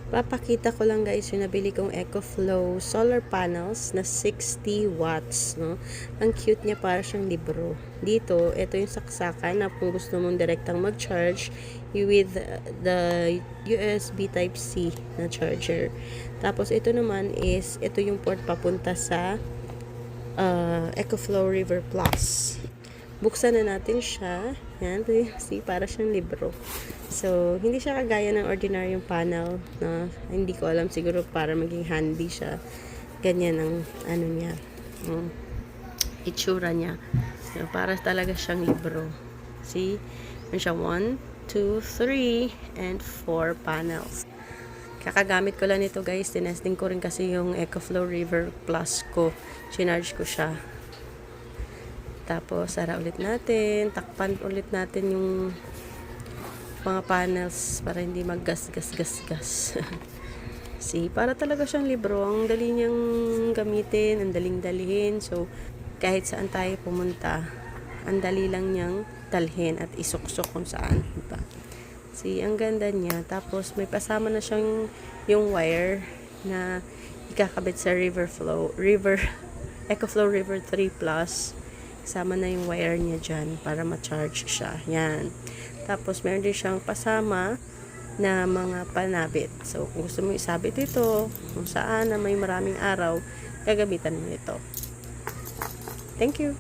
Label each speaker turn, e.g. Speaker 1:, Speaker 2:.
Speaker 1: Papakita ko lang guys yung nabili kong EcoFlow solar panels na 60 watts, no? Ang cute niya, para siyang libro. Dito, ito yung saksakan na kung gusto mong direktang mag-charge with the USB Type-C na charger. Tapos ito naman is, ito yung port papunta sa EcoFlow River Plus. Buksan na natin siya. Yan, see, para siyang libro. So, hindi siya kagaya ng ordinaryong panel na hindi ko alam, siguro para maging handy siya. Ganyan ang ano niya, itsura niya. So, para talaga siyang libro. See? Meron siya 1, 2, 3, and 4 panels. Kakagamit ko lang nito guys. Tinesting ko rin kasi yung EcoFlow River Plus ko. Chinarge ko siya. Tapos, sara ulit natin. Takpan ulit natin yung mga panels para hindi maggas-gas-gas-gas. See, para talaga siyang libro. Ang dali niyang gamitin, ang daling dalhin. So, kahit saan tayo pumunta, ang dali lang niyang dalhin at isuksok kung saan. Diba? See, ang ganda niya. Tapos, may pasama na siyang yung wire na ikakabit sa EcoFlow River 3 Plus. Kasama na yung wire niya dyan para ma-charge siya. Yan. Tapos, meron din siyang pasama na mga panabit. So, kung gusto mo isabit ito, kung saan na may maraming araw, gagamitan mo ito. Thank you!